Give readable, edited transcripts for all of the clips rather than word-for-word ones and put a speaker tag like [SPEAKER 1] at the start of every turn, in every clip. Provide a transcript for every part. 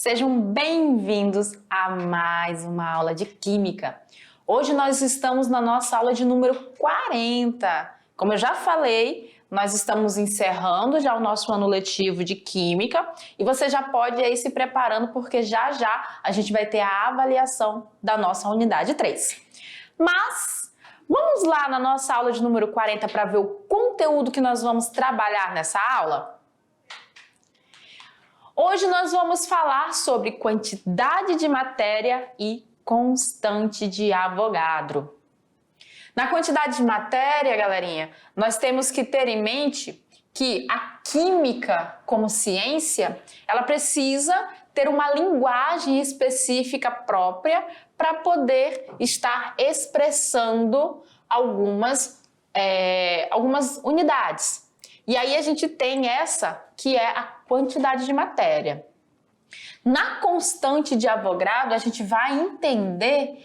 [SPEAKER 1] Sejam bem-vindos a mais uma aula de Química. Hoje nós estamos na nossa aula de número 40. Como eu já falei, nós estamos encerrando já o nosso ano letivo de Química e você já pode ir se preparando porque já a gente vai ter a avaliação da nossa unidade 3. Mas vamos lá na nossa aula de número 40 para ver o conteúdo que nós vamos trabalhar nessa aula? Hoje nós vamos falar sobre quantidade de matéria e constante de Avogadro. Na quantidade de matéria, galerinha, nós temos que ter em mente que a química, como ciência, ela precisa ter uma linguagem específica própria para poder estar expressando algumas unidades. E aí a gente tem essa que é a quantidade de matéria. Na constante de Avogadro, a gente vai entender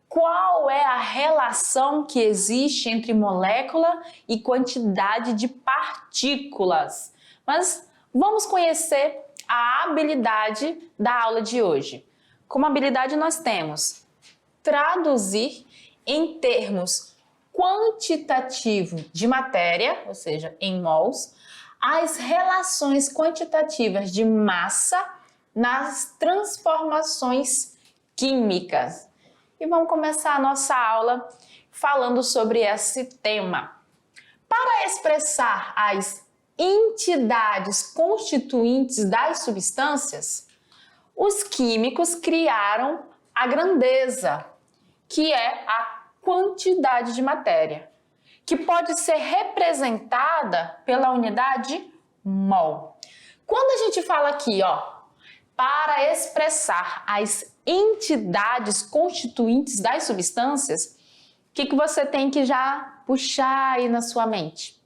[SPEAKER 1] qual é a relação que existe entre molécula e quantidade de partículas. Mas vamos conhecer a habilidade da aula de hoje. Como habilidade nós temos traduzir em termos quantitativo de matéria, ou seja, em mols, as relações quantitativas de massa nas transformações químicas. E vamos começar a nossa aula falando sobre esse tema. Para expressar as entidades constituintes das substâncias, os químicos criaram a grandeza, que é a quantidade de matéria, que pode ser representada pela unidade mol. Quando a gente fala aqui, para expressar as entidades constituintes das substâncias, o que você tem que já puxar aí na sua mente?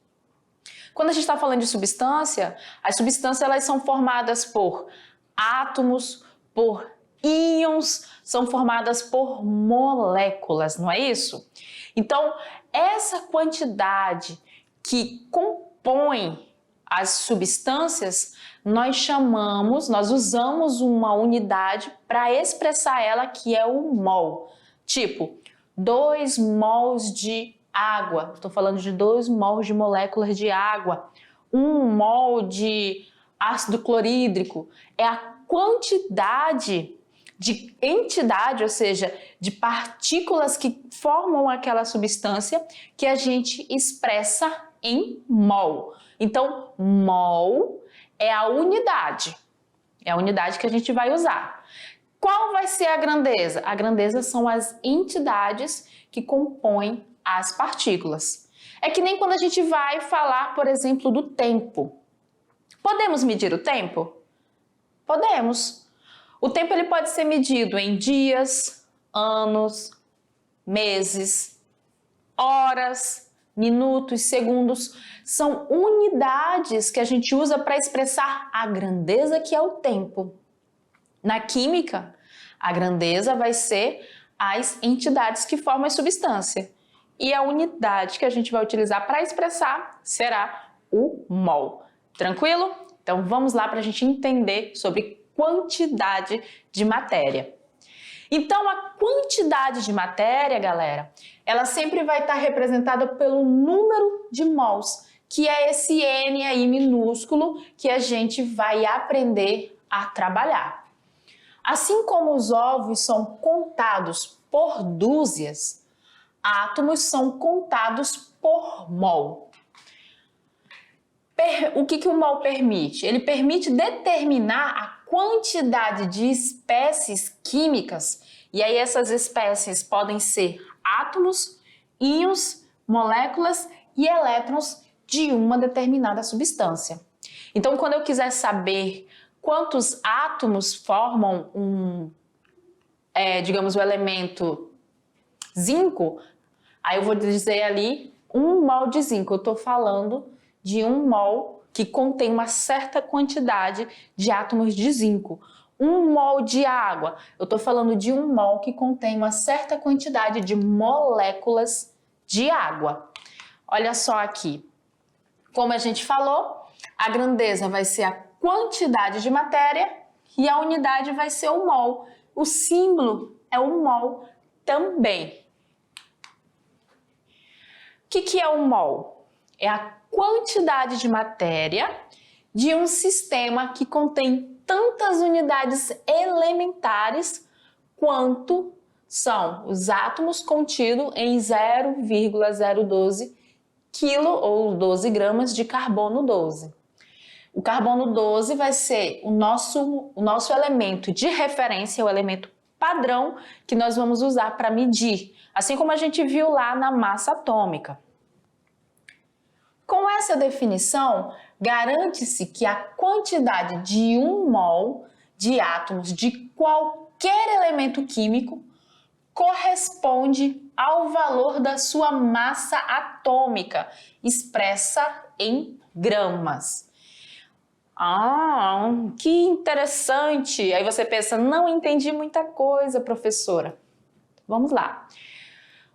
[SPEAKER 1] Quando a gente está falando de substância, as substâncias elas são formadas por átomos, por íons, são formadas por moléculas, não é isso? Então, essa quantidade que compõe as substâncias, nós usamos uma unidade para expressar ela, que é o mol. Tipo, 2 mols de água, estou falando de 2 mols de moléculas de água, 1 mol de ácido clorídrico, é a quantidade de entidade, ou seja, de partículas que formam aquela substância que a gente expressa em mol. Então, mol é a unidade que a gente vai usar. Qual vai ser a grandeza? A grandeza são as entidades que compõem as partículas. É que nem quando a gente vai falar, por exemplo, do tempo. Podemos medir o tempo? Podemos. O tempo ele pode ser medido em dias, anos, meses, horas, minutos, segundos. São unidades que a gente usa para expressar a grandeza que é o tempo. Na química, a grandeza vai ser as entidades que formam a substância. E a unidade que a gente vai utilizar para expressar será o mol. Tranquilo? Então vamos lá para a gente entender sobre quantidade de matéria. Então a quantidade de matéria, galera, ela sempre vai estar representada pelo número de mols, que é esse N aí minúsculo que a gente vai aprender a trabalhar. Assim como os ovos são contados por dúzias, átomos são contados por mol. O que o mol permite? Ele permite determinar a quantidade de espécies químicas, e aí essas espécies podem ser átomos, íons, moléculas e elétrons de uma determinada substância. Então, quando eu quiser saber quantos átomos formam digamos, o elemento zinco, aí eu vou dizer ali 1 mol de zinco. Eu estou falando de 1 mol que contém uma certa quantidade de átomos de zinco. 1 mol de água, eu estou falando de 1 mol que contém uma certa quantidade de moléculas de água. Olha só aqui, como a gente falou, a grandeza vai ser a quantidade de matéria e a unidade vai ser o mol. O símbolo é o mol também. O que é o mol? É a quantidade de matéria de um sistema que contém tantas unidades elementares quanto são os átomos contidos em 0,012 quilo ou 12 gramas de carbono 12. O carbono 12 vai ser o nosso elemento de referência, o elemento padrão que nós vamos usar para medir, assim como a gente viu lá na massa atômica. Com essa definição, garante-se que a quantidade de 1 mol de átomos de qualquer elemento químico corresponde ao valor da sua massa atômica, expressa em gramas. Que interessante! Aí você pensa, não entendi muita coisa, professora. Vamos lá.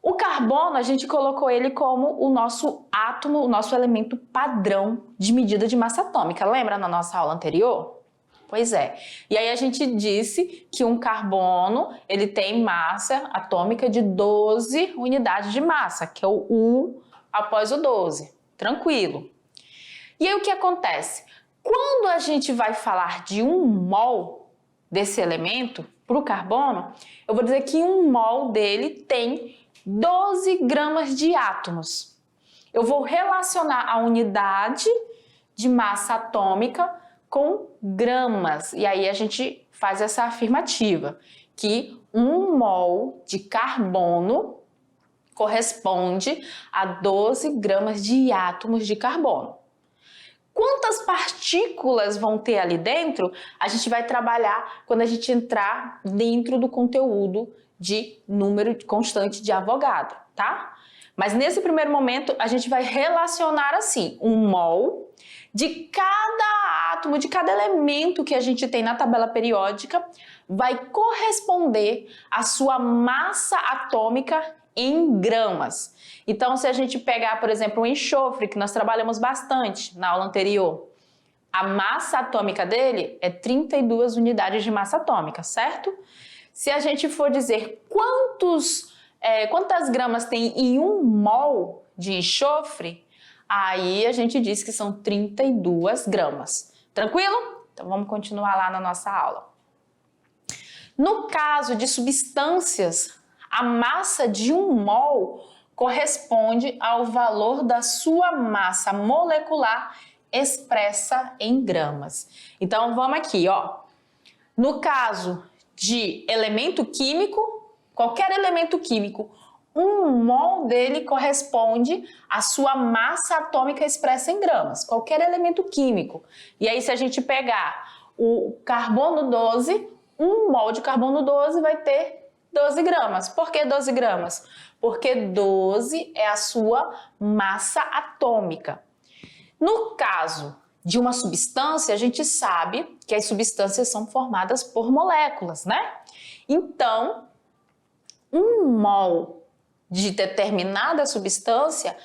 [SPEAKER 1] O carbono, a gente colocou ele como o nosso átomo, o nosso elemento padrão de medida de massa atômica. Lembra na nossa aula anterior? Pois é. E aí a gente disse que um carbono, ele tem massa atômica de 12 unidades de massa, que é o U após o 12. Tranquilo. E aí o que acontece? Quando a gente vai falar de 1 mol desse elemento para o carbono, eu vou dizer que 1 mol dele tem 12 gramas de átomos. Eu vou relacionar a unidade de massa atômica com gramas. E aí a gente faz essa afirmativa, que 1 mol de carbono corresponde a 12 gramas de átomos de carbono. Quantas partículas vão ter ali dentro? A gente vai trabalhar quando a gente entrar dentro do conteúdo de número constante de Avogadro, tá? Mas nesse primeiro momento a gente vai relacionar assim, 1 mol de cada átomo, de cada elemento que a gente tem na tabela periódica vai corresponder à sua massa atômica em gramas. Então, se a gente pegar, por exemplo, o enxofre, que nós trabalhamos bastante na aula anterior, a massa atômica dele é 32 unidades de massa atômica, certo? Se a gente for dizer quantas gramas tem em 1 mol de enxofre, aí a gente diz que são 32 gramas. Tranquilo? Então vamos continuar lá na nossa aula. No caso de substâncias, a massa de 1 mol corresponde ao valor da sua massa molecular expressa em gramas. Então vamos aqui, ó. No caso de elemento químico, qualquer elemento químico, 1 mol dele corresponde à sua massa atômica expressa em gramas, qualquer elemento químico. E aí se a gente pegar o carbono 12, 1 mol de carbono 12 vai ter 12 gramas. Por que 12 gramas? Porque 12 é a sua massa atômica. No caso de uma substância, a gente sabe que as substâncias são formadas por moléculas, né? Então, 1 mol de determinada substância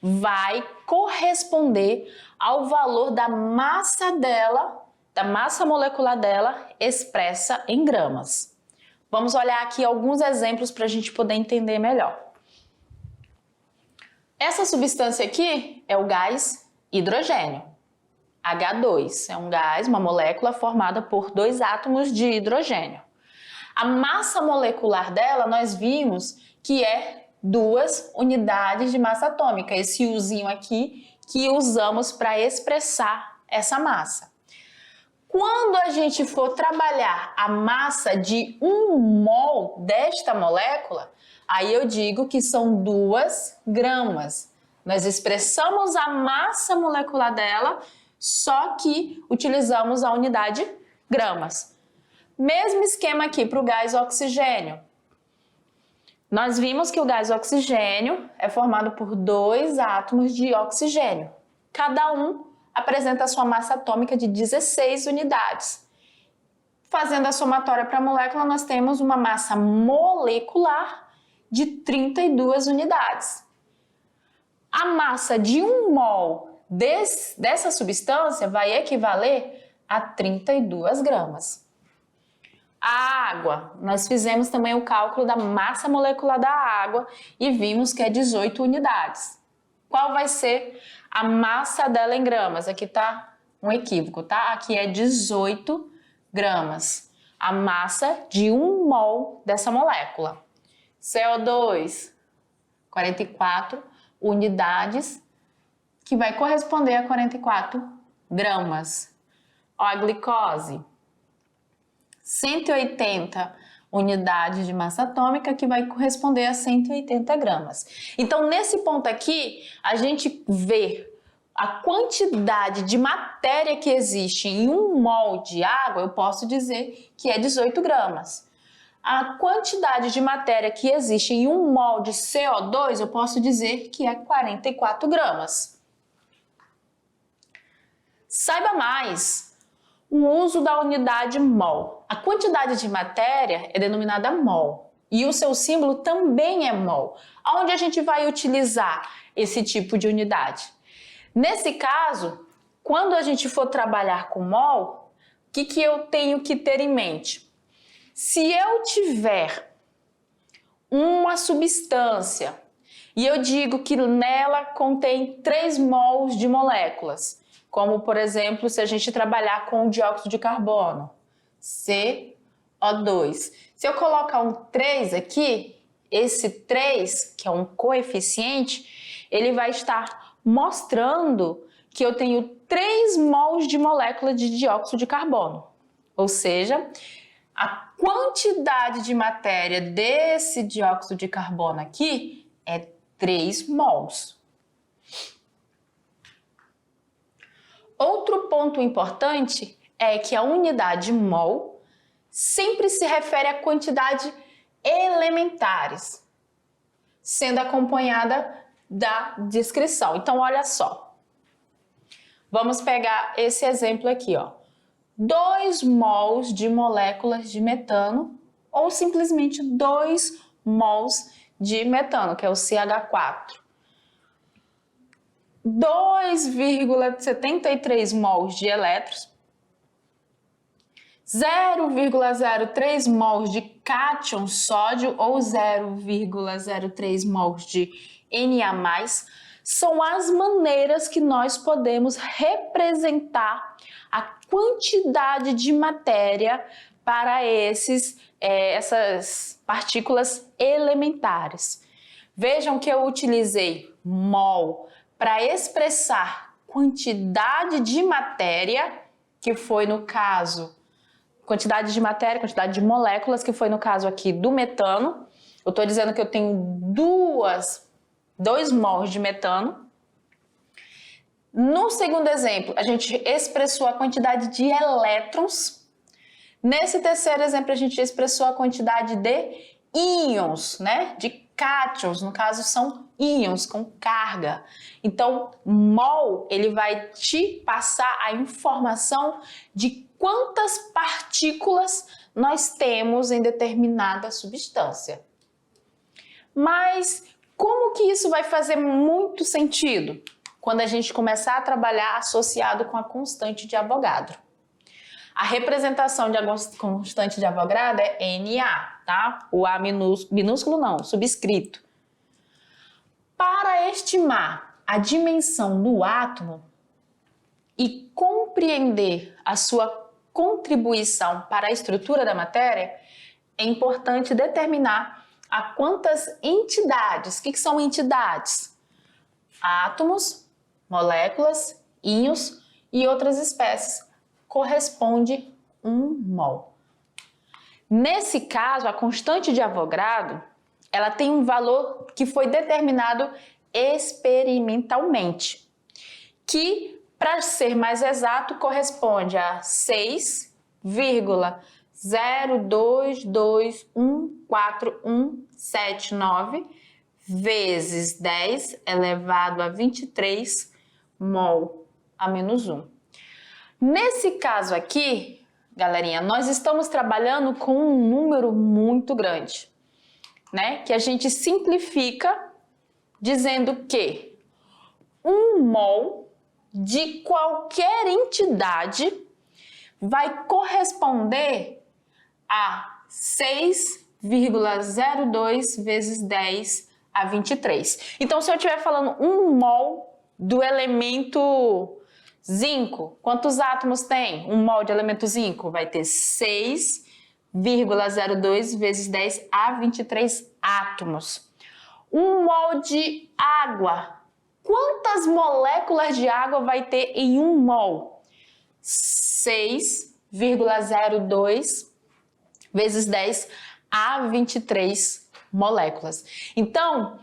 [SPEAKER 1] vai corresponder ao valor da massa dela, da massa molecular dela, expressa em gramas. Vamos olhar aqui alguns exemplos para a gente poder entender melhor. Essa substância aqui é o gás hidrogênio. H2 é um gás, uma molécula formada por 2 átomos de hidrogênio. A massa molecular dela, nós vimos que é 2 unidades de massa atômica, esse Uzinho aqui que usamos para expressar essa massa. Quando a gente for trabalhar a massa de 1 mol desta molécula, aí eu digo que são 2 gramas. Nós expressamos a massa molecular dela, só que utilizamos a unidade gramas. Mesmo esquema aqui para o gás oxigênio. Nós vimos que o gás oxigênio é formado por 2 átomos de oxigênio. Cada um apresenta a sua massa atômica de 16 unidades. Fazendo a somatória para a molécula, nós temos uma massa molecular de 32 unidades. A massa de 1 mol dessa substância vai equivaler a 32 gramas. A água, nós fizemos também o cálculo da massa molecular da água e vimos que é 18 unidades. Qual vai ser a massa dela em gramas? Aqui tá um equívoco, tá? Aqui é 18 gramas. A massa de 1 mol dessa molécula. CO2, 44 unidades, que vai corresponder a 44 gramas. Ó, a glicose, 180 unidades de massa atômica, que vai corresponder a 180 gramas. Então, nesse ponto aqui, a gente vê a quantidade de matéria que existe em 1 mol de água, eu posso dizer que é 18 gramas. A quantidade de matéria que existe em 1 mol de CO2, eu posso dizer que é 44 gramas. Saiba mais o uso da unidade mol. A quantidade de matéria é denominada mol e o seu símbolo também é mol. Onde a gente vai utilizar esse tipo de unidade? Nesse caso, quando a gente for trabalhar com mol, o que eu tenho que ter em mente? Se eu tiver uma substância e eu digo que nela contém 3 mols de moléculas, como, por exemplo, se a gente trabalhar com o dióxido de carbono, CO2. Se eu colocar um 3 aqui, esse 3, que é um coeficiente, ele vai estar mostrando que eu tenho 3 mols de molécula de dióxido de carbono. Ou seja, a quantidade de matéria desse dióxido de carbono aqui é 3 mols. Outro ponto importante é que a unidade mol sempre se refere à quantidade elementares, sendo acompanhada da descrição. Então, olha só. Vamos pegar esse exemplo aqui, ó. 2 mols de moléculas de metano ou simplesmente 2 mols de metano, que é o CH4. 2,73 mols de elétrons, 0,03 mols de cátion sódio ou 0,03 mols de Na+, são as maneiras que nós podemos representar a quantidade de matéria para essas partículas elementares. Vejam que eu utilizei mol para expressar quantidade de matéria, que foi no caso, quantidade de matéria, quantidade de moléculas, que foi no caso aqui do metano. Eu estou dizendo que eu tenho 2 mols de metano. No segundo exemplo, a gente expressou a quantidade de elétrons. Nesse terceiro exemplo, a gente expressou a quantidade de íons, né? De cátions, no caso são íons com carga. Então, mol, ele vai te passar a informação de quantas partículas nós temos em determinada substância. Mas como que isso vai fazer muito sentido? Quando a gente começar a trabalhar associado com a constante de Avogadro. A representação de constante de Avogadro é Na, tá? O A minúsculo não, subscrito. Para estimar a dimensão do átomo e compreender a sua contribuição para a estrutura da matéria, é importante determinar a quantas entidades. O que são entidades? Átomos, moléculas, íons e outras espécies. Corresponde 1 mol. Nesse caso, a constante de Avogadro, ela tem um valor que foi determinado experimentalmente, que, para ser mais exato, corresponde a 6,02214179 vezes 10 elevado a 23 mol a menos 1. Nesse caso aqui, galerinha, nós estamos trabalhando com um número muito grande, né? Que a gente simplifica dizendo que 1 mol de qualquer entidade vai corresponder a 6,02 vezes 10 a 23. Então, se eu estiver falando 1 mol do elemento zinco, quantos átomos tem 1 mol de elemento zinco? Vai ter 6,02 vezes 10 a 23 átomos. 1 mol de água, quantas moléculas de água vai ter em 1 mol? 6,02 vezes 10 a 23 moléculas. Então,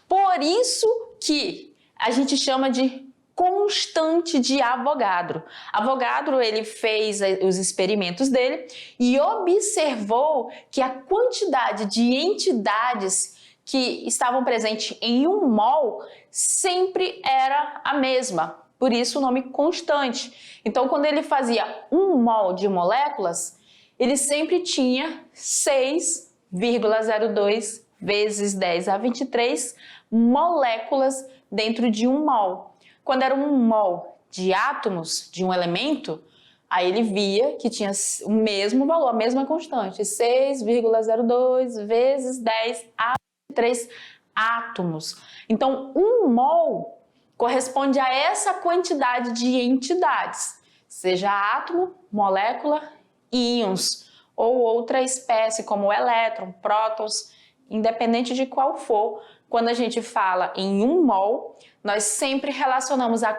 [SPEAKER 1] por isso que a gente chama de constante de Avogadro. Avogadro, ele fez os experimentos dele e observou que a quantidade de entidades que estavam presentes em 1 mol sempre era a mesma. Por isso o nome constante. Então, quando ele fazia 1 mol de moléculas, ele sempre tinha 6,02 vezes 10 a 23 moléculas dentro de 1 mol. Quando era 1 mol de átomos de um elemento, aí ele via que tinha o mesmo valor, a mesma constante, 6,02 vezes 10 a 23 átomos. Então, 1 mol corresponde a essa quantidade de entidades, seja átomo, molécula, íons ou outra espécie como elétron, prótons, independente de qual for. Quando a gente fala em 1 mol, nós sempre relacionamos a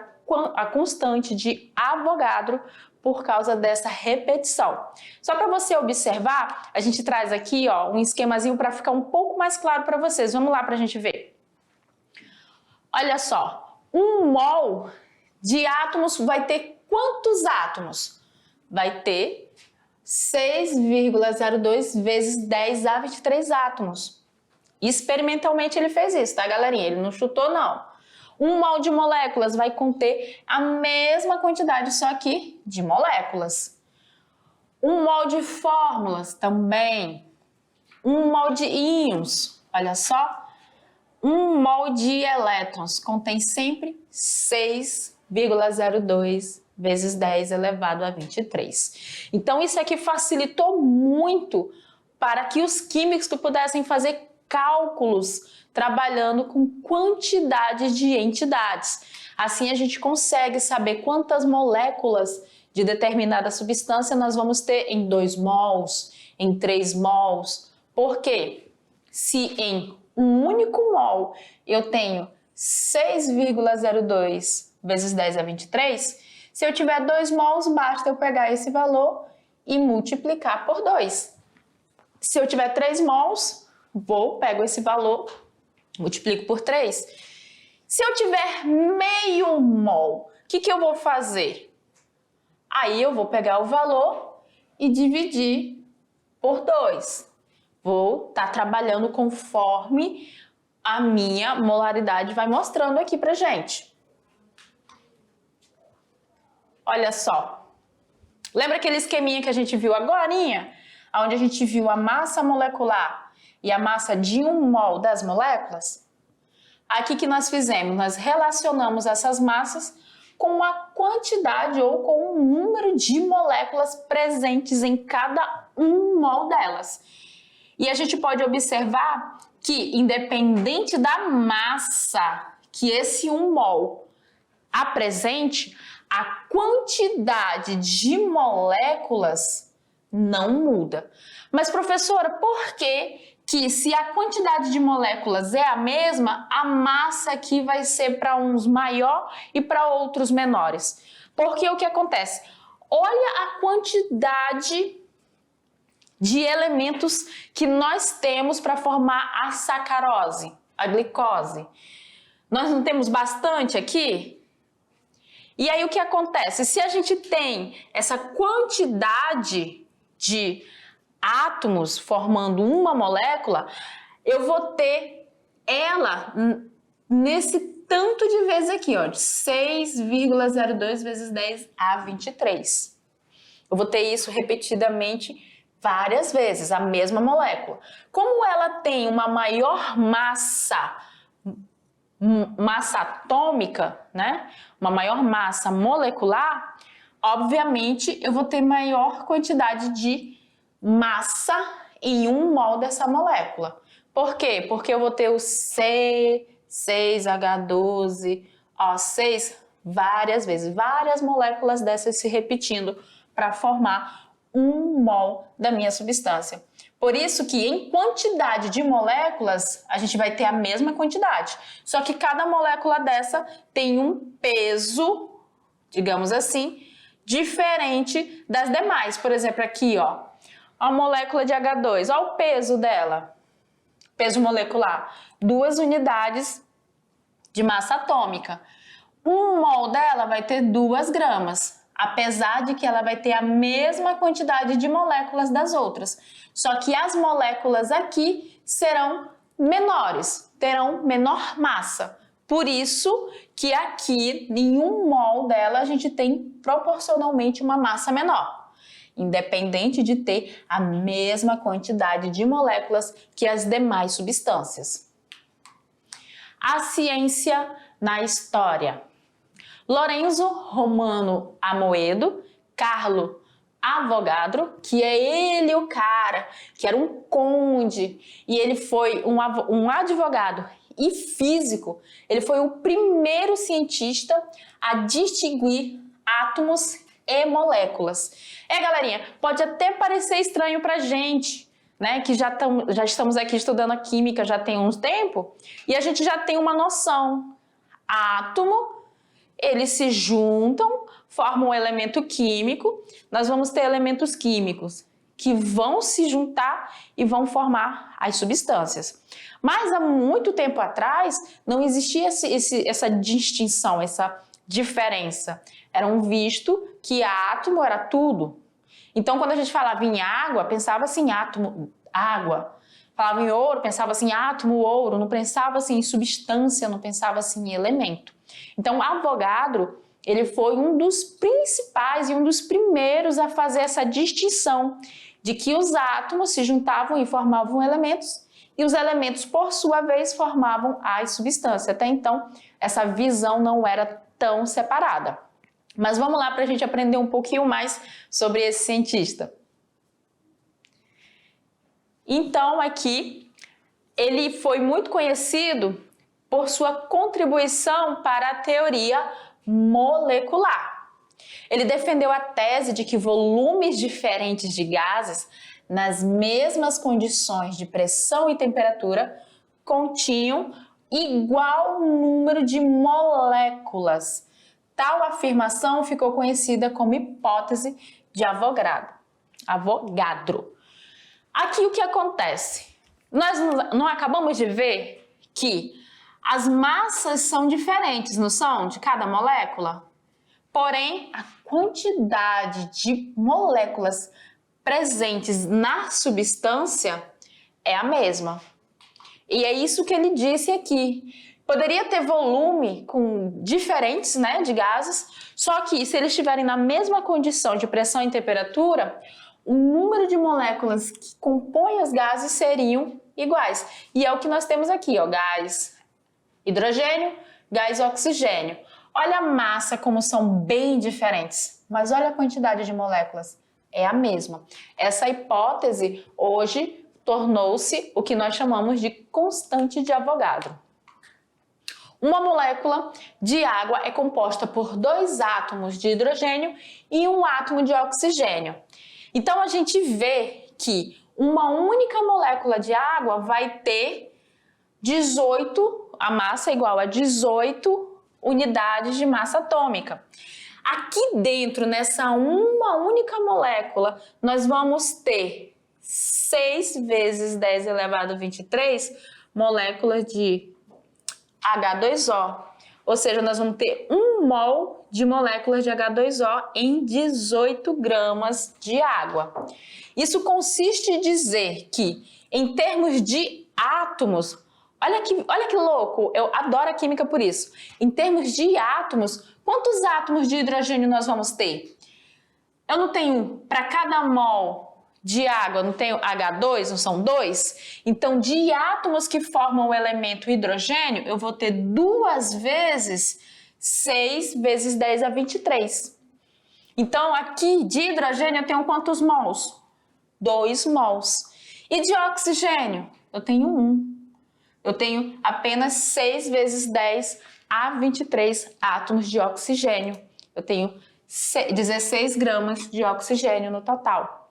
[SPEAKER 1] constante de Avogadro por causa dessa repetição. Só para você observar, a gente traz aqui um esquemazinho para ficar um pouco mais claro para vocês. Vamos lá para a gente ver. Olha só, 1 mol de átomos vai ter quantos átomos? Vai ter 6,02 vezes 10 a 23 átomos. Experimentalmente ele fez isso, tá, galerinha? Ele não chutou, não. 1 mol de moléculas vai conter a mesma quantidade, só que de moléculas. 1 mol de fórmulas também. 1 mol de íons, olha só. 1 mol de elétrons contém sempre 6,02 vezes 10 elevado a 23. Então, isso aqui facilitou muito para que os químicos pudessem fazer cálculos trabalhando com quantidade de entidades. Assim, a gente consegue saber quantas moléculas de determinada substância nós vamos ter em 2 mols, em 3 mols. Por quê? Se em um único mol eu tenho 6,02 vezes 10 a 23, se eu tiver 2 mols, basta eu pegar esse valor e multiplicar por 2. Se eu tiver 3 mols, pego esse valor, multiplico por 3. Se eu tiver meio mol, o que eu vou fazer? Aí eu vou pegar o valor e dividir por 2. Vou estar trabalhando conforme a minha molaridade vai mostrando aqui pra gente. Olha só. Lembra aquele esqueminha que a gente viu agorinha? Onde a gente viu a massa molecular e a massa de 1 mol das moléculas? Aqui que nós fizemos, nós relacionamos essas massas com a quantidade ou com o número de moléculas presentes em cada 1 mol delas. E a gente pode observar que, independente da massa que esse 1 mol apresente, a quantidade de moléculas não muda. Mas, professora, por que se a quantidade de moléculas é a mesma, a massa aqui vai ser para uns maior e para outros menores? Porque o que acontece? Olha a quantidade de elementos que nós temos para formar a sacarose, a glicose. Nós não temos bastante aqui? E aí o que acontece? Se a gente tem essa quantidade de átomos formando uma molécula, eu vou ter ela nesse tanto de vezes aqui, ó, de 6,02 vezes 10 a 23. Eu vou ter isso repetidamente várias vezes, a mesma molécula. Como ela tem uma maior massa atômica, né? Uma maior massa molecular, obviamente eu vou ter maior quantidade de massa em 1 mol dessa molécula. Por quê? Porque eu vou ter o C6H12O6 várias vezes, várias moléculas dessas se repetindo para formar 1 mol da minha substância. Por isso que em quantidade de moléculas, a gente vai ter a mesma quantidade. Só que cada molécula dessa tem um peso, digamos assim, diferente das demais. Por exemplo, aqui, ó, a molécula de H2, olha o peso dela. Peso molecular, 2 unidades de massa atômica. 1 mol dela vai ter 2 gramas, apesar de que ela vai ter a mesma quantidade de moléculas das outras. Só que as moléculas aqui serão menores, terão menor massa. Por isso que aqui, em 1 mol dela, a gente tem proporcionalmente uma massa menor, independente de ter a mesma quantidade de moléculas que as demais substâncias. A ciência na história. Lorenzo Romano Amoedo, Carlo Avogadro, que é ele o cara, que era um conde, e ele foi um advogado e físico. Ele foi o primeiro cientista a distinguir átomos e moléculas. Galerinha, pode até parecer estranho pra gente, né, que já estamos aqui estudando a química já tem uns tempo, e a gente já tem uma noção. Átomo, eles se juntam, formam um elemento químico, nós vamos ter elementos químicos que vão se juntar e vão formar as substâncias. Mas há muito tempo atrás não existia essa distinção, essa diferença. Era visto que átomo era tudo. Então, quando a gente falava em água, pensava assim, átomo, água. Falava em ouro, pensava assim, átomo, ouro. Não pensava assim em substância, não pensava assim em elemento. Então, Avogadro, ele foi um dos principais e um dos primeiros a fazer essa distinção de que os átomos se juntavam e formavam elementos e os elementos, por sua vez, formavam as substâncias. Até então, essa visão não era tão separada. Mas vamos lá para a gente aprender um pouquinho mais sobre esse cientista. Então, aqui, ele foi muito conhecido por sua contribuição para a teoria molecular. Ele defendeu a tese de que volumes diferentes de gases, nas mesmas condições de pressão e temperatura, continham igual número de moléculas. Tal afirmação ficou conhecida como hipótese de Avogadro. Aqui o que acontece? Nós não acabamos de ver que as massas são diferentes, não são? De cada molécula? Porém, a quantidade de moléculas presentes na substância é a mesma. E é isso que ele disse aqui. Poderia ter volume com diferentes, né, de gases, só que se eles estiverem na mesma condição de pressão e temperatura, o número de moléculas que compõem os gases seriam iguais. E é o que nós temos aqui, ó, gás hidrogênio, gás oxigênio. Olha a massa como são bem diferentes, mas olha a quantidade de moléculas, é a mesma. Essa hipótese hoje tornou-se o que nós chamamos de constante de Avogadro. Uma molécula de água é composta por 2 átomos de hidrogênio e 1 átomo de oxigênio. Então a gente vê que uma única molécula de água vai ter 18, a massa é igual a 18 unidades de massa atômica. Aqui dentro, nessa uma única molécula, nós vamos ter 6 vezes 10 elevado a 23 moléculas de H2O. Ou seja, nós vamos ter 1 mol de moléculas de H2O em 18 gramas de água. Isso consiste em dizer que, em termos de átomos, olha que louco, eu adoro a química por isso. Em termos de átomos, quantos átomos de hidrogênio nós vamos ter? Eu não tenho, para cada mol de água, não tenho H2, não são 2? Então, de átomos que formam o elemento hidrogênio, eu vou ter 2 vezes 6 vezes 10 a 23. Então, aqui de hidrogênio eu tenho quantos mols? 2 mols. E de oxigênio? Eu tenho 1. Eu tenho apenas 6 vezes 10 a 23 átomos de oxigênio. Eu tenho 16 gramas de oxigênio no total.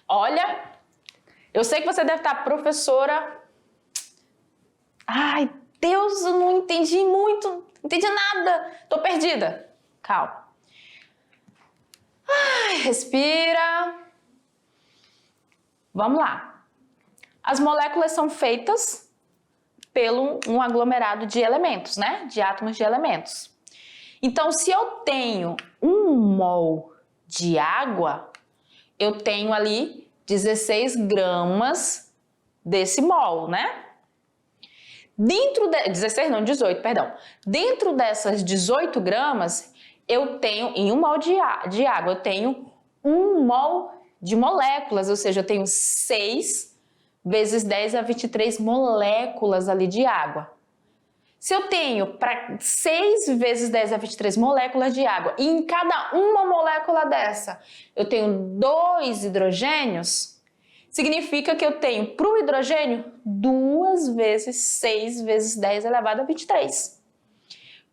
[SPEAKER 1] Olha, eu sei que você deve estar, professora. Ai, Deus, eu não entendi muito, não entendi nada, tô perdida. Calma. Ai, respira. Vamos lá. As moléculas são feitas pelo um aglomerado de elementos, né? De átomos de elementos. Então, se eu tenho 1 mol de água, eu tenho ali 16 gramas desse mol, né? 18, perdão. Dentro dessas 18 gramas, eu tenho, em 1 mol de água, eu tenho 1 mol de moléculas, ou seja, eu tenho 6 vezes 10 a 23 moléculas ali de água. Se eu tenho para 6 vezes 10 a 23 moléculas de água, e em cada uma molécula dessa eu tenho 2 hidrogênios, significa que eu tenho para o hidrogênio 2 vezes 6 vezes 10 elevado a 23.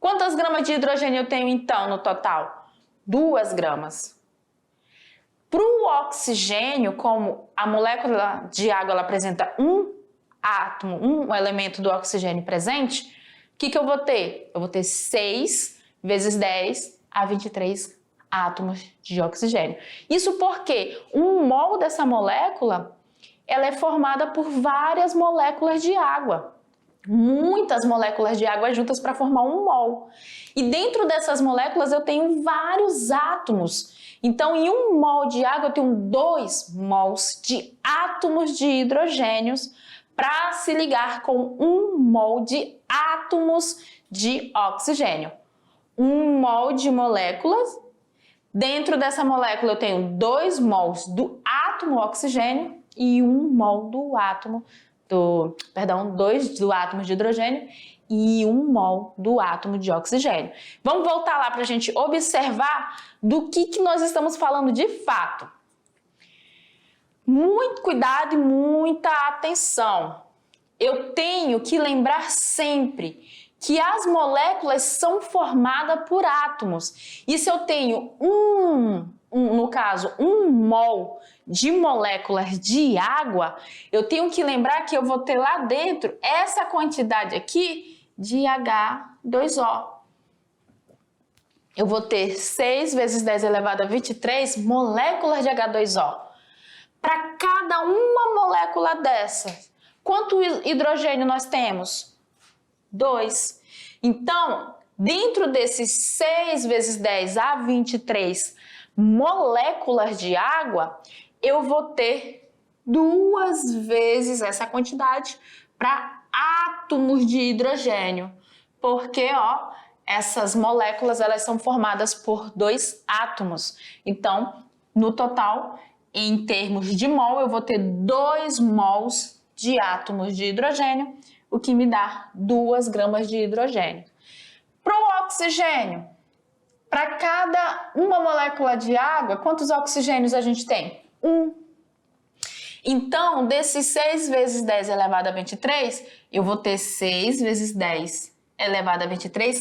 [SPEAKER 1] Quantas gramas de hidrogênio eu tenho então no total? 2 gramas. Para o oxigênio, como a molécula de água ela apresenta um átomo, um elemento do oxigênio presente, o que eu vou ter? Eu vou ter 6 vezes 10 a 23 átomos de oxigênio. Isso porque 1 mol dessa molécula ela é formada por várias moléculas de água. Muitas moléculas de água juntas para formar 1 mol. E dentro dessas moléculas eu tenho vários átomos. Então, em 1 mol de água eu tenho 2 mols de átomos de hidrogênios para se ligar com 1 mol de átomos de oxigênio. 1 mol de moléculas. Dentro dessa molécula eu tenho 2 mols do átomo oxigênio e 1 mol do átomo 2 do átomo de hidrogênio e 1 mol do átomo de oxigênio. Vamos voltar lá para a gente observar do que nós estamos falando de fato. Muito cuidado e muita atenção. Eu tenho que lembrar sempre que as moléculas são formadas por átomos. E se eu tenho no caso, 1 mol de moléculas de água, eu tenho que lembrar que eu vou ter lá dentro essa quantidade aqui de H2O. Eu vou ter 6 vezes 10 elevado a 23 moléculas de H2O. Para cada uma molécula dessa, quanto hidrogênio nós temos? 2. Então, dentro desses 6 vezes 10 a 23 moléculas de água, eu vou ter 2 vezes essa quantidade para átomos de hidrogênio. Porque, ó, essas moléculas elas são formadas por 2 átomos. Então, no total, em termos de mol, eu vou ter 2 mols de átomos de hidrogênio, o que me dá 2 gramas de hidrogênio. Para o oxigênio, para cada uma molécula de água, quantos oxigênios a gente tem? 1. Então, desses 6 vezes 10 elevado a 23, eu vou ter 6 vezes 10 elevado a 23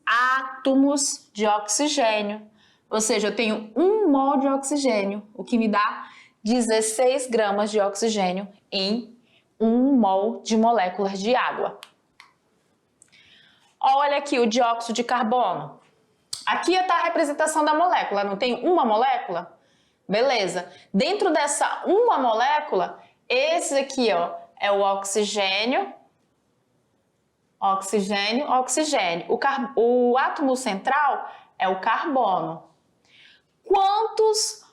[SPEAKER 1] átomos de oxigênio. Ou seja, eu tenho 1 mol de oxigênio, o que me dá 16 gramas de oxigênio em 1 mol de moléculas de água. Olha aqui o dióxido de carbono. Aqui está a representação da molécula, não tem uma molécula? Beleza. Dentro dessa uma molécula, esse aqui ó, é o oxigênio, oxigênio, oxigênio. O átomo central é o carbono. Quantos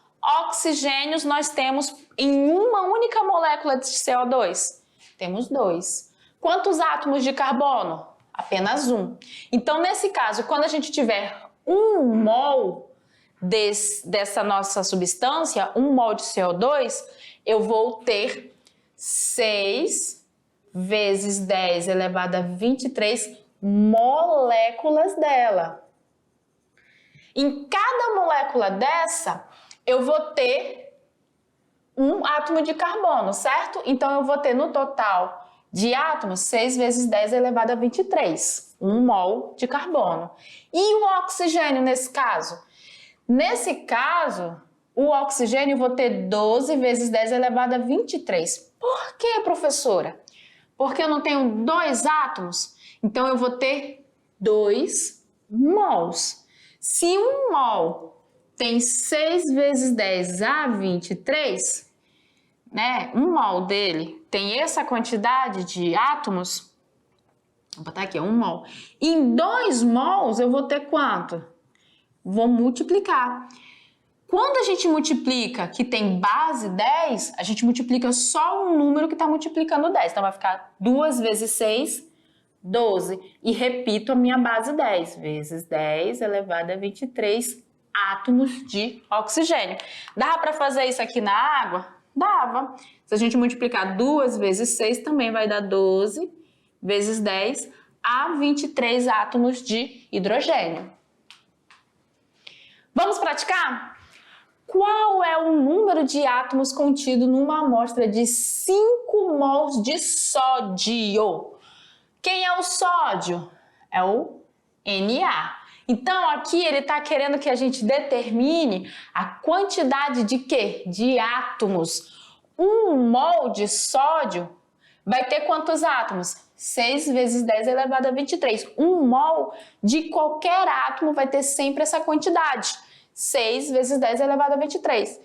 [SPEAKER 1] oxigênios nós temos em uma única molécula de CO2? Temos 2. Quantos átomos de carbono? Apenas 1. Então, nesse caso, quando a gente tiver 1 mol dessa nossa substância, 1 mol de CO2, eu vou ter 6 vezes 10 elevado a 23 moléculas dela. Em cada molécula dessa, eu vou ter um átomo de carbono, certo? Então, eu vou ter no total de átomos 6 vezes 10 elevado a 23, 1 mol de carbono. E o oxigênio nesse caso? Nesse caso, o oxigênio eu vou ter 12 vezes 10 elevado a 23. Por quê, professora? Porque eu não tenho 2 átomos, então eu vou ter 2 mols. Se 1 mol tem 6 vezes 10 a 23, né? 1 mol dele tem essa quantidade de átomos, vou botar aqui, 1 mol. Em 2 mols eu vou ter quanto? Vou multiplicar. Quando a gente multiplica que tem base 10, a gente multiplica só um número que está multiplicando 10. Então vai ficar 2 vezes 6, 12. E repito a minha base 10, vezes 10 elevado a 23 átomos de oxigênio. Dava para fazer isso aqui na água? Dava. Se a gente multiplicar 2 vezes 6, também vai dar 12 vezes 10 a 23 átomos de hidrogênio. Vamos praticar? Qual é o número de átomos contido numa amostra de 5 mols de sódio? Quem é o sódio? É o Na. Então, aqui ele está querendo que a gente determine a quantidade de quê? De átomos. 1 mol de sódio vai ter quantos átomos? 6 vezes 10 elevado a 23. 1 mol de qualquer átomo vai ter sempre essa quantidade. 6 vezes 10 elevado a 23.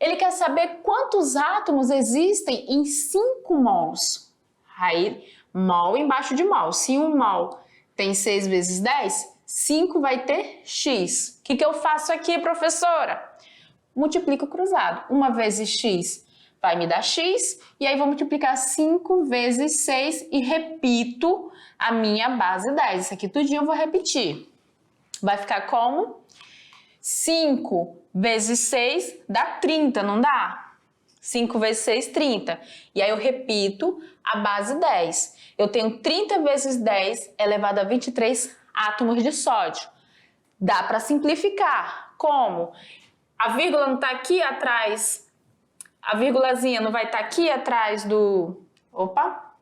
[SPEAKER 1] Ele quer saber quantos átomos existem em 5 mols. Aí, mol embaixo de mol. Se 1 mol tem 6 vezes 10, 5 vai ter x. O que eu faço aqui, professora? Multiplico cruzado. 1 vezes x vai me dar x. E aí, vou multiplicar 5 vezes 6 e repito a minha base 10. Isso aqui tudinho eu vou repetir. Vai ficar como? 5 vezes 6 dá 30, não dá? 5 vezes 6, 30. E aí eu repito a base 10. Eu tenho 30 vezes 10 elevado a 23 átomos de sódio. Dá para simplificar. Como? A vírgula não está aqui atrás, a vírgulazinha não vai estar aqui atrás do... Opa!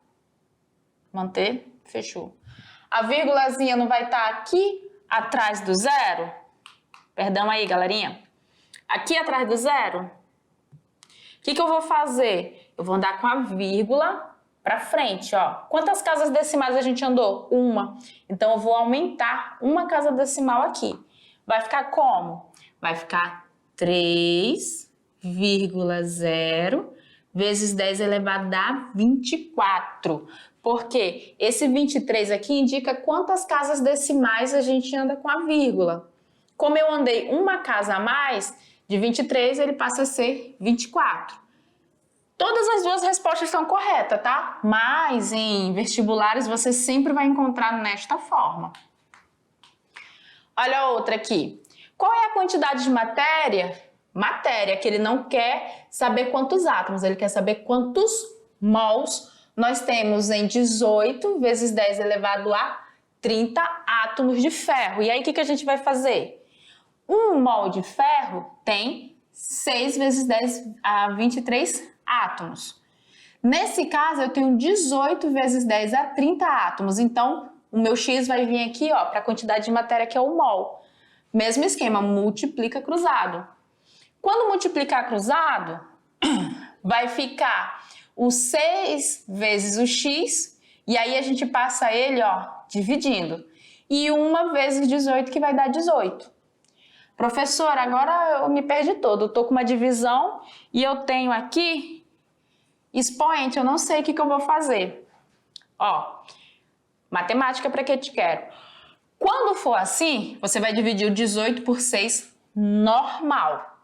[SPEAKER 1] Manter, fechou. A vírgulazinha não vai estar aqui atrás do zero? Perdão aí, galerinha. Aqui atrás do zero, o que eu vou fazer? Eu vou andar com a vírgula para frente, ó. Quantas casas decimais a gente andou? 1. Então, eu vou aumentar uma casa decimal aqui. Vai ficar como? Vai ficar 3,0 vezes 10 elevado a 24. Porque esse 23 aqui indica quantas casas decimais a gente anda com a vírgula. Como eu andei uma casa a mais, de 23 ele passa a ser 24. Todas as duas respostas estão corretas, tá? Mas em vestibulares você sempre vai encontrar nesta forma. Olha a outra aqui. Qual é a quantidade de matéria? Matéria, que ele não quer saber quantos átomos, ele quer saber quantos mols nós temos em 18 vezes 10 elevado a 30 átomos de ferro. E aí, o que a gente vai fazer? 1 mol de ferro tem 6 vezes 10 a 23 átomos. Nesse caso, eu tenho 18 vezes 10 a 30 átomos. Então, o meu x vai vir aqui, ó, para a quantidade de matéria que é o mol. Mesmo esquema, multiplica cruzado. Quando multiplicar cruzado, vai ficar o 6 vezes o x, e aí a gente passa ele, ó, dividindo. E 1 vezes 18, que vai dar 18. Professora, agora eu me perdi todo. Eu tô com uma divisão e eu tenho aqui expoente, eu não sei o que eu vou fazer. Ó, matemática para que te quero. Quando for assim, você vai dividir o 18 por 6 normal,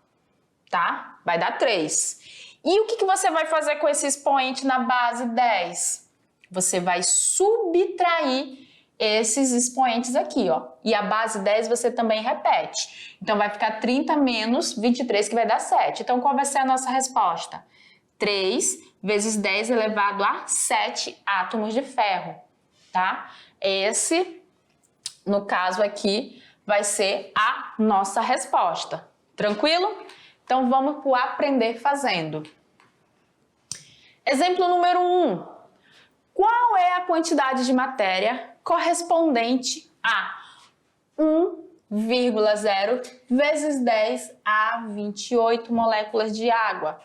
[SPEAKER 1] tá? Vai dar 3. E o que você vai fazer com esse expoente na base 10? Você vai subtrair esses expoentes aqui, ó. E a base 10 você também repete. Então, vai ficar 30 menos 23, que vai dar 7. Então, qual vai ser a nossa resposta? 3 vezes 10 elevado a 7 átomos de ferro, tá? Esse, no caso aqui, vai ser a nossa resposta. Tranquilo? Então, vamos para o aprender fazendo. Exemplo número 1. Qual é a quantidade de matéria correspondente a 1,0 vezes 10 a 28 moléculas de água?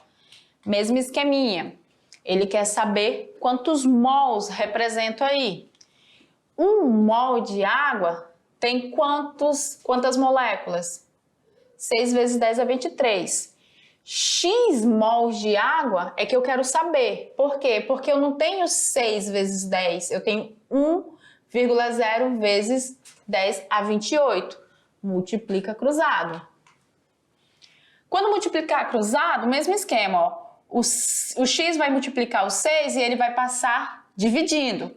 [SPEAKER 1] Mesmo esqueminha. Ele quer saber quantos mols representam aí. 1 mol de água tem quantas moléculas? 6 vezes 10 a 23. X mols de água é que eu quero saber. Por quê? Porque eu não tenho 6 vezes 10, eu tenho 1,0 vezes 10 a 28. Multiplica cruzado. Quando multiplicar cruzado, mesmo esquema, ó. O x vai multiplicar o 6 e ele vai passar dividindo.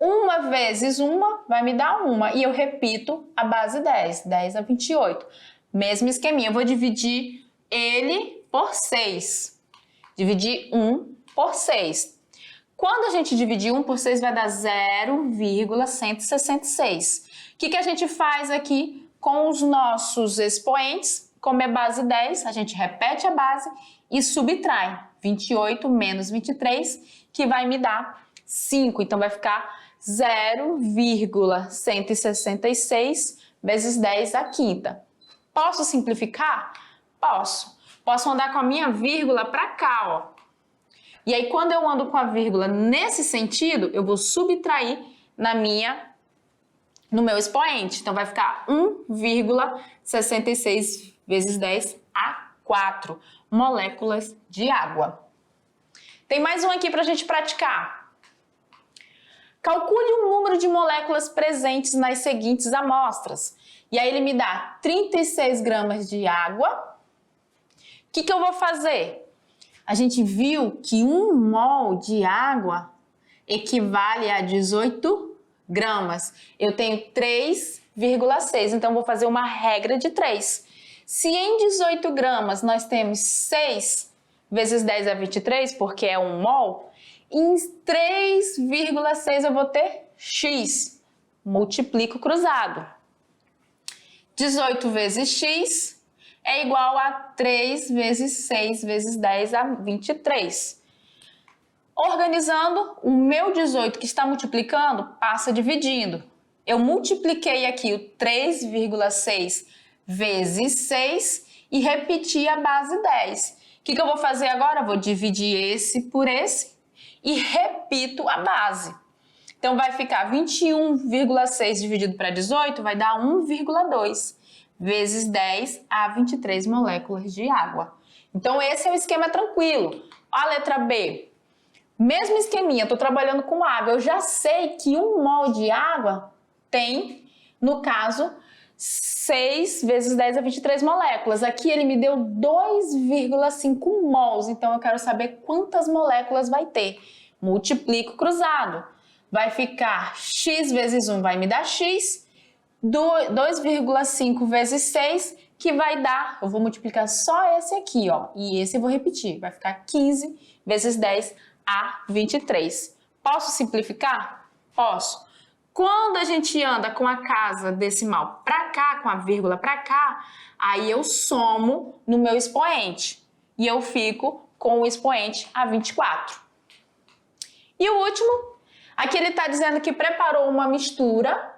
[SPEAKER 1] 1 vezes 1 vai me dar 1 e eu repito a base 10, 10 a 28. Mesmo esqueminha, eu vou dividir ele por 6. Dividir 1 por 6. Quando a gente dividir 1 por 6 vai dar 0,166. O que a gente faz aqui com os nossos expoentes? Como é base 10, a gente repete a base e subtrai 28 menos 23, que vai me dar 5. Então vai ficar 0,166 vezes 10 à quinta. Posso simplificar? Posso. Posso andar com a minha vírgula para cá, ó. E aí, quando eu ando com a vírgula nesse sentido, eu vou subtrair no meu expoente. Então, vai ficar 1,66 vezes 10 a 4 moléculas de água. Tem mais um aqui para a gente praticar. Calcule o número de moléculas presentes nas seguintes amostras. E aí ele me dá 36 gramas de água. O que eu vou fazer? A gente viu que 1 mol de água equivale a 18 gramas. Eu tenho 3,6, então eu vou fazer uma regra de 3. Se em 18 gramas nós temos 6 vezes 10 a 23, porque é 1 mol, em 3,6 eu vou ter x. Multiplico cruzado. 18 vezes x é igual a 3 vezes 6 vezes 10 a 23. Organizando, o meu 18 que está multiplicando passa dividindo. Eu multipliquei aqui o 3,6 vezes 6 e repeti a base 10. O que eu vou fazer agora? Eu vou dividir esse por esse e repito a base. Então vai ficar 21,6 dividido para 18 vai dar 1,2 vezes 10 a 23 moléculas de água. Então esse é o esquema tranquilo. A letra B, mesmo esqueminha, estou trabalhando com água. Eu já sei que 1 mol de água tem, no caso, 6 vezes 10 a 23 moléculas. Aqui ele me deu 2,5 mols, então eu quero saber quantas moléculas vai ter. Multiplico cruzado. Vai ficar x vezes 1 vai me dar x, 2,5 vezes 6, que vai dar, eu vou multiplicar só esse aqui, ó, e esse eu vou repetir, vai ficar 15 vezes 10 a 23. Posso simplificar? Posso. Quando a gente anda com a casa decimal para cá, com a vírgula para cá, aí eu somo no meu expoente e eu fico com o expoente a 24. E o último, aqui ele está dizendo que preparou uma mistura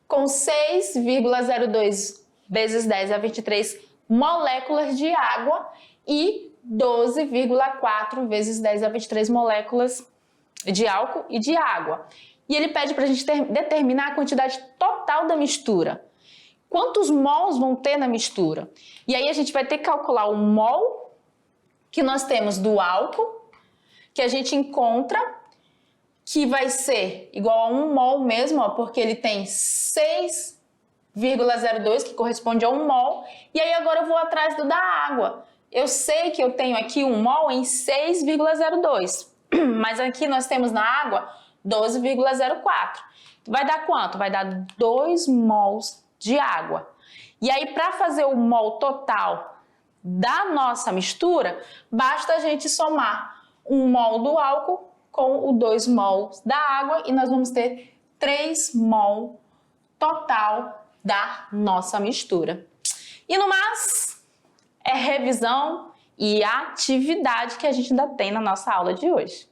[SPEAKER 1] com 6,02 vezes 10 a 23 moléculas de água e 12,4 vezes 10 a 23 moléculas de álcool e de água. E ele pede para a gente determinar a quantidade total da mistura. Quantos mols vão ter na mistura? E aí a gente vai ter que calcular o mol que nós temos do álcool, que a gente encontra, que vai ser igual a 1 mol mesmo, ó, porque ele tem 6,02, que corresponde a 1 mol. E aí agora eu vou atrás do da água. Eu sei que eu tenho aqui 1 mol em 6,02, mas aqui nós temos na água 12,04. Vai dar quanto? Vai dar 2 mols de água. E aí, para fazer o mol total da nossa mistura, basta a gente somar 1 mol do álcool com o 2 mols da água e nós vamos ter 3 mol total da nossa mistura. E no mais, é revisão e a atividade que a gente ainda tem na nossa aula de hoje.